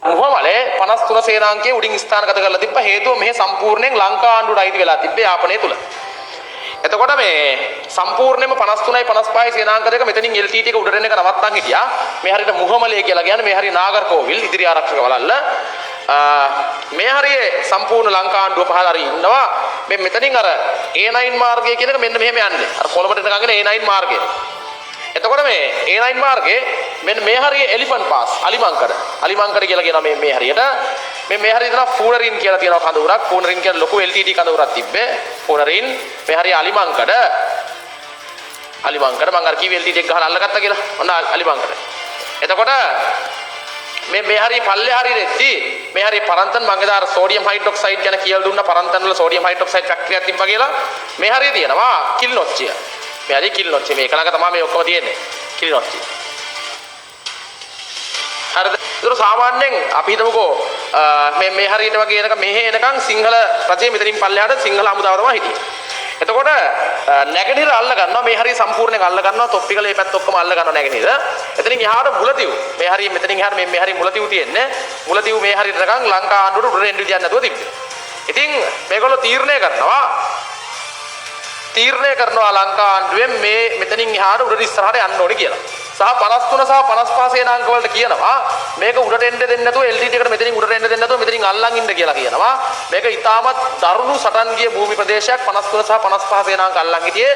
මුහමලේ 53 සේනාංකයේ උඩින් ස්ථානගත කරලා තිබ්බ හේතුව මෙහි සම්පූර්ණයෙන් ලංකා ආණ්ඩුවට අයිති වෙලා තිබ්බේ යාපනය තුල. එතකොට මේ සම්පූර්ණයෙන්ම 53යි 55යි සේනාංක දෙක මෙතනින් LTT එක උඩට එන එක නවත්තන් හිටියා. මේ හරියට මුහමලේ කියලා කියන්නේ මේ හරිය නාගර්කෝවිල් ඉදිරි ආරක්ෂක වලල්ල. මේ හරියේ සම්පූර්ණ ලංකා ආණ්ඩුව පහළ හරි ඉන්නවා. මේ මෙතනින් අර A9 මාර්ගය කියන එක මෙන්න මෙහෙම යන්නේ. අර කොළඹට යනකගෙන A9 මාර්ගය. එතකොට මේ A9 මාර්ගයේ මෙන්න මේ හරිය එලිෆන්ට් පාස් අලිමංකඩ කියලා කියනවා මේ හරියට මේ හරිය දෙනවා ෆූනරින් කියලා තියෙනවා කඳවුරක් ෆූනරින් කියන ලොකු LTT කඳවුරක් තිබ්බේ ෆූනරින් මේ හරිය අලිමංකඩ මම අර කිව්වේ LTT එක ගහලා අල්ලගත්තා කියලා ඔන්න අලිමංකඩ එතකොට මේ හරිය පල්ලේ හරියෙද්දී මේ හරිය පරන්තන් මම එදා අර සෝඩියම් හයිඩ්‍රොක්සයිඩ් ගැන කියලා දුන්නා පරන්තන් වල සෝඩියම් හයිඩ්‍රොක්සයිඩ් ෆැක්ටරියක් තිබ්බා කියලා මේ හරිය තියෙනවා කිල්නොච්චිය මේ හරිය කිල්නොච්චිය මේක ළඟ තමයි මේ ඔක්කොම තියෙන්නේ කිල්නොච්චිය හරිද ඒක සාමාන්‍යයෙන් අපි හිතමුකෝ මේ හරියට වගේ එනක මෙහෙ එනකන් සිංහල රජයේ මෙතනින් පල්ලෙහාට සිංහල හමුදාව තමයි හිටියේ එතකොට නැගෙනහිර අල්ල ගන්නවා මේ හරිය සම්පූර්ණයෙන් අල්ල ගන්නවා තොප්පිකල මේ පැත්ත ඔක්කොම අල්ල ගන්නවා නැගෙනහිර එතනින් එහාට මුලතිව් මේ හරිය මෙතනින් එහාට මේ හරිය මුලතිව් තියෙන්නේ මුලතිව් මේ හරියට නිකන් ලංකා ආණ්ඩුවට උඩට එන්න විදියක් නැතුව තිබ්බේ ඉතින් මේගොල්ලෝ තීරණය කරනවා ලංකා ආණ්ඩුවෙන් මේ මෙතනින් එහාට උඩට ඉස්සරහට යන්න ඕනේ කියලා සහ 53 සහ 55 සේනාංක වලට කියනවා මේක උඩට එන්න දෙන්නේ නැතුව LTT එකට මෙතනින් උඩට එන්න දෙන්නේ නැතුව මෙතනින් අල්ලන් ඉන්න කියලා කියනවා මේක ඊටමත් දරුණු සටන් ගිය භූමි ප්‍රදේශයක් 53 සහ 55 සේනාංක අල්ලන් හිටියේ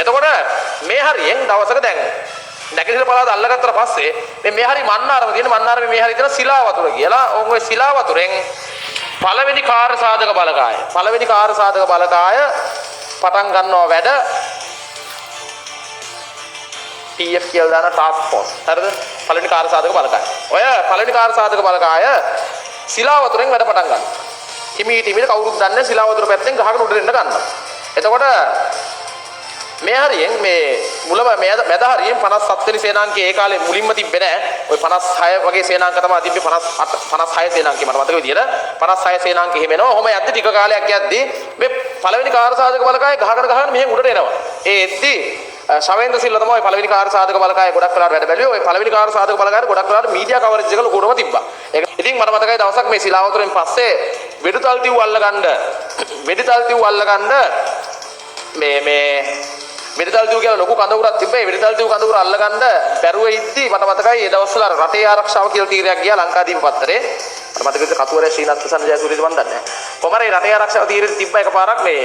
එතකොට මේ හරියෙන් දවසක දැන් නැගෙනහිර පළාත අල්ලගත්තට පස්සේ මේ හරිය මන්නාරම තියෙන මන්නාරමේ මේ හරිය තියෙන සිලා වතුර කියලා ඕන් ඔය සිලා වතුරෙන් පළවෙනි කාර්ය සාධක බලකාය පටන් ගන්නවා වැඩ TF කියලා දාන ටාස්ක් ෆෝස්. හරිද? පළවෙනි කාර්ය සාධක බලකාය. ඔය පළවෙනි කාර්ය සාධක බලකාය සිලා වතුරෙන් වැඩ පටන් ගන්නවා. හිමීට කවුරුත් දන්නේ සිලා වතුර පැත්තෙන් ගහගෙන උඩට එන්න ගන්නවා. එතකොට මේ හරියෙන් මේ මුලම මැද හරියෙන් 57 වෙනි සේනාංකයේ ඒ කාලේ මුලින්ම තිබ්බේ නෑ. ඔය 56 වගේ සේනාංක තමයි තිබ්බේ 56 සේනාංකේ මට මතක විදියට 56 සේනාංකෙ හිම එනවා. ඔහොම යද්දි ටික කාලයක් යද්දි මේ පළවෙනි කාර්ය සාධක බලකාය ගහගෙන මෙහෙන් උඩට එනවා. ඒ එද්දි ශවේන්ද්‍ර සිල්වා තමයි පළවෙනි කාර්ය සාධක බලකාය ගොඩක් වෙලාවට වැඩ බැලුවේ. ඔය පළවෙනි කාර්ය සාධක බලකායට ගොඩක් වෙලාවට මීඩියා කවරේජ් එක ලොකුටම තිබ්බා. ඒක ඉතින් මට මතකයි දවසක් මේ සිලාවතුරෙන් පස්සේ වෙඩිතල් තිව් අල්ලගන්න මේ වෙඩිතල් තිව් කියලා ලොකු කඳවුරක් තිබ්බා. ඒ වෙඩිතල් තිව් කඳවුර අල්ලගන්න බැරුව ඉද්දි මට මතකයි ඒ දවස්වල රටේ ආරක්ෂාව කියලා තීරයක් ගියා ලංකාදීප පත්තරේ. මට මතකයි කතුවරේ ශ්‍රීනාත් ප්‍රසන්න ජයසූරියද මන් දන්නේ නැහැ. කොහමරේ රටේ ආරක්ෂාව තීරෙ තිබ්බා එකපාරක් මේ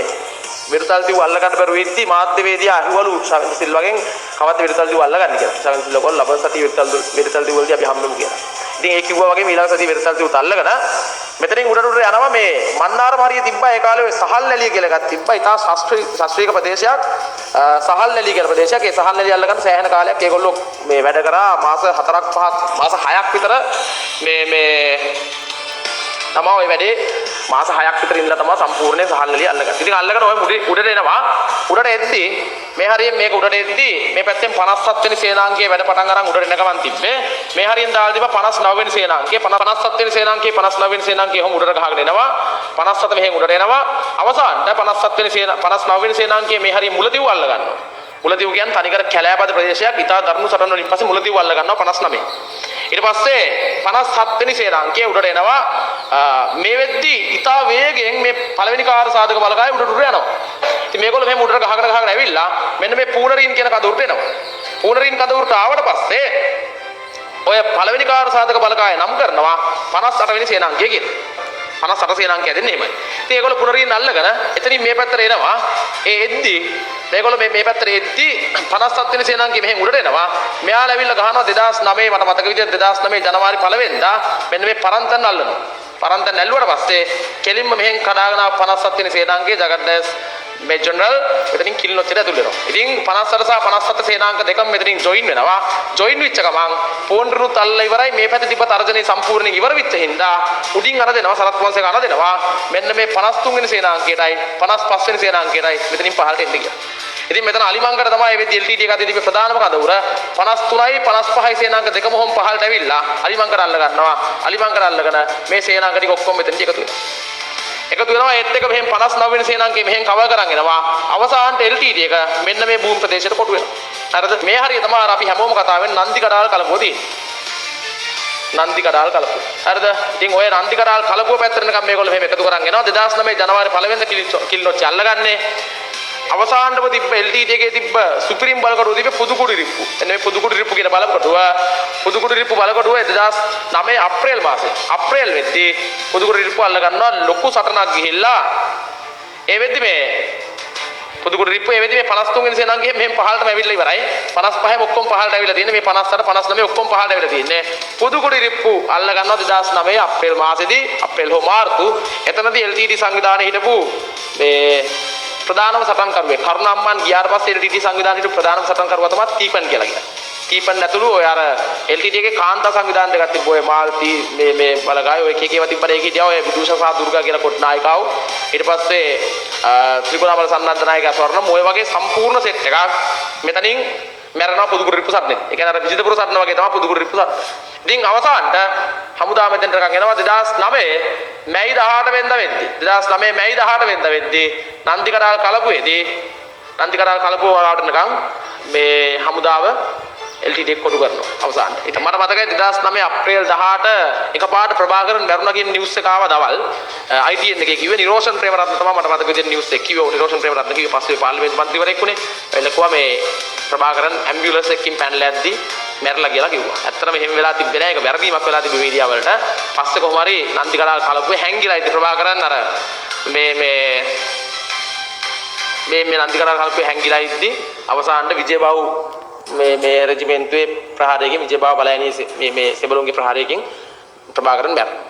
වෙඩිතල් තිව් අල්ලගන්න බැරුව ඉද්දි මාධ්‍යවේදියා අහුවලු ශවේන්ද්‍ර සිල්වාගෙන් කවද්ද වෙඩිතල් තිව් අල්ලගන්නේ කියලා. ශවේන්ද්‍ර සිල්වා කොල්ල ලබන සතිය වෙඩිතල් තිව් වලදී අපි හම්බෙමු කියලා. ඉතින් ඒ කිව්වා වගේ ඊළඟ සතිය වෙඩිතල් තිව් අල්ලගෙන මෙතනින් උඩට යනවා මේ මන්නාරම හරිය තිබ්බා ඒ කාලේ ඔය සහල් නැලිය කියලා එකක් තිබ්බා. ඉතා ශාස්ත්‍රීය ප්‍රදේශයක් සහල් නැලිය කියලා ප්‍රදේශයක්. ඒ සහල් නැලිය අල්ලගන්න සෑහෙන කාලයක් ඒගොල්ලෝ මේ වැඩ කරා මාස 4ක් 5ක් මාස 6ක් විතර මේ තමයි ඔය වැඩේ මාස 6ක් විතර ඉඳලා තමයි සම්පූර්ණයෙන් සහල් නැලිය අල්ලගන්නේ. ඉතින් අල්ලගෙන ඔය උඩට එනවා. උඩට එද්දි මේ හරියෙන් මේක උඩට එද්දි මේ පැත්තෙන් 57 වෙනි සේනාංකයේ වැඩ පටන් අරන් උඩට එන ගමන් තිබ්බේ. මේ හරියෙන් දාලා තිබ්බා 59 වෙනි සේනාංකයේ 57 වෙනි සේනාංකයේ 59 වෙනි සේනාංකයේ ඔහොම උඩට ගහගෙන එනවා. 57 මෙහෙන් උඩට එනවා. අවසානට 57 වෙනි 59 වෙනි සේනාංකයේ මේ හරිය මුලතිව් අල්ල ගන්නවා. මුලතිව් කියන්නේ තනිකර කැලෑපද ප්‍රදේශයක්. ඉතා දරුණු සටන් වලින් පස්සේ මුලතිව් අල්ල ගන්නවා 59. ඊට පස්සේ 57 වෙනි සේනාංකයේ උඩට එනවා. මේ වෙද්දි ඉතා වේගයෙන් මේ පළවෙනි කාර්ය සාධක බලකාය උඩට යනවා. ඉතින් මේගොල්ලෝ මෙහෙම උඩට ගහගෙන ඇවිල්ලා මෙන්න මේ පූනරින් කියන කඳවුරට එනවා. පූනරින් කඳවුරට ආවට පස්සේ ඔය පළවෙනි කාර්ය සාධක බලකාය නම් කරනවා 58 වෙනි සේනාංකය කියලා. 58 සේනාංකය දෙන්නේ එහෙමයි. ඉතින් ඒගොල්ලෝ පුනරින් අල්ලගෙන එතනින් මේ පැත්තට එනවා. ඒ එද්දි මේගොල්ලෝ මේ පැත්තට එද්දි 57 වෙනි සේනාංකය මෙහෙන් උඩට එනවා. මෙයාලා ඇවිල්ලා ගහනවා 2009 මට මතක විදිහට 2009 ජනවාරි 1 වෙනිදා මෙන්න මේ පරන්තන් අල්ලනවා. පරන්තන් ඇල්ලුවට පස්සේ කෙලින්ම මෙහෙන් කඩාගෙන 57 වෙනි සේනාංකයේ ජගත්දස් මේ ජනරල් මෙතනින් කිල්නොච්චට ඇතුල් වෙනවා. ඉතින් 58 සහ 57 සේනාංක දෙකම මෙතනින් ජොයින් වෙනවා. ජොයින් වෙච්ච ගමන් පොන්ඩරුත් අල්ලලා ඉවරයි. මේ පැත්තේ තිබ්බ තර්ජනේ සම්පූර්ණයෙන් ඉවර වෙච්ච හින්දා උඩින් අර දෙනවා සරත් වංශයක අර දෙනවා. මෙන්න මේ 53 වෙනි සේනාංකයටයි 55 වෙනි සේනාංකයටයි මෙතනින් පහළට එන්න ගියා. ඉතින් මෙතන අලිමංගට තමයි මේ LTT එක අතේ තිබ්බ ප්‍රධානම කඳවුර 53යි 55යි සේනාංක දෙකම හොම් පහළට ඇවිල්ලා අලිමංගට අල්ල ගන්නවා. අලිමංගට අල්ලගෙන මේ සේනාංක ටික ඔක්කොම මෙතනට එකතු වෙනවා. එකතු වෙනවා ඒත් එක මෙහෙන් 59 වෙනි සේනාංකේ මෙහෙන් කවර් කරන් එනවා. අවසානට LTT එක මෙන්න මේ භූමි ප්‍රදේශයට කොටු වෙනවා. හරිද? මේ හරිය තමයි අපි හැමෝම කතා වෙන්නේ නන්දි කඩාල කලපුව තියෙන්නේ. නන්දි කඩාල් කලපුව. හරිද? ඉතින් ඔය නන්දි කඩාල් කලපුව පැත්තට නිකන් මේගොල්ලෝ මෙහෙම එකතු කරන් එනවා 2009 ජනවාරි 1 වෙනිදා කිලිනොච්චි අල්ලගන්නේ. අවසානටම තිබ්බ LTT එකේ තිබ්බ සුපිරිම් බලකොටුව තිබ්බ පුදුකුඩි රිප්පු. එන්න මේ පුදුකුඩි රිප්පු කියන බලකොටුව පුදුකුඩි රිප්පු බලකොටුව 2009 අප්‍රේල් මාසේ. අප්‍රේල් වෙද්දී පුදුකුඩි රිප්පු අල්ල ගන්නවා ලොකු සටනක් ගිහිල්ලා. ඒ වෙද්දි මේ පුදුකුඩි රිප්පු ඒ වෙද්දි මේ 53 වෙනි සේනාංග ගිහින් මෙහෙන් පහළටම ඇවිල්ලා ඉවරයි. 55 ඔක්කොම පහළට ඇවිල්ලා තියෙන්නේ. මේ 58 59 ඔක්කොම පහළට ඇවිල්ලා තියෙන්නේ. පුදුකුඩි රිප්පු අල්ල ගන්නවා 2009 අප්‍රේල් මාසෙදී අප්‍රේල් හෝ මාර්තු. එතනදී LTT සංවිධානයේ හිටපු මේ ප්‍රධානම සටන්කරුවෙක් කරුණාම්මන් ගියාට පස්සේ LTT සංවිධානයේ හිටපු ප්‍රධානම සටන්කරුවා තමයි කීපන් කියලා කියන්නේ. කීපන් ඇතුළු ඔය අර LTT එකේ කාන්තා සංවිධාන දෙකක් තිබ්බ ඔය මාල්ති මේ බලගාය ඔය එක ඒවා තිබ්බට ඒකේ තියා ඔය විදුෂා සහ දුර්ගා කියලා කොට නායිකාව. ඊට පස්සේ ත්‍රිකුණාමල සන්නද්ධ නායිකයා ස්වර්ණම් ඔය වගේ සම්පූර්ණ සෙට් එකක් මෙතනින් මැරෙනවා පුදුකුඩි රිප්පු සටනේ. ඒ කියන්නේ අර විජිතපුර සටන වගේ තමයි පුදුකුඩි රිප්පු සටන. ඉතින් අවසානට හමුදා මෙතෙන්ට එකක් එනවා 2009 මැයි 18 වෙනිදා වෙද්දී 2009 මැයි 18 වෙනිදා වෙද්දී නන්දි කඩාල් කලපුවේදී නන්දි කඩාල් කලපුව වලට නිකන් මේ හමුදාව LTT එක කොටු කරනවා අවසානට. ඉතින් මට මතකයි 2009 අප්‍රේල් 18 එකපාරට ප්‍රභාකරන් මැරුණා කියන නිවුස් එක ආවා දවල් ITN එකේ කිව්වේ නිරෝෂන් ප්‍රේමරත්න තමයි මට මතක විදිහට නිවුස් එක කිව්වේ. නිරෝෂන් ප්‍රේමරත්න කිව්වේ පස්සේ පාර්ලිමේන්තු මන්ත්‍රීවරයෙක් උනේ. එලකුවා මේ ප්‍රභාකරන් ඇම්බියුලන්ස් එකකින් පැනලා යද්දි මැරලා කියලා කිව්වා. ඇත්තටම එහෙම වෙලා තිබ්බේ නෑ. ඒක වැරදීමක් වෙලා තිබ්බේ මීඩියා වලට. පස්සේ කොහොම හරි නන්දි කඩාල් කලපුවේ හැංගිලා ඉඳි ප්‍රභාකරන් අර මේ නන්දි කඩාල් කලපුවේ හැංගිලා ඉද්දි අවසානට විජේබාහු මේ රෙජිමෙන්තුවේ ප්‍රහාරයකින් විජේබාහු බලයනී මේ සෙබළුන්ගේ ප්‍රහාරයකින් ප්‍රභාකරන් මැරුණා.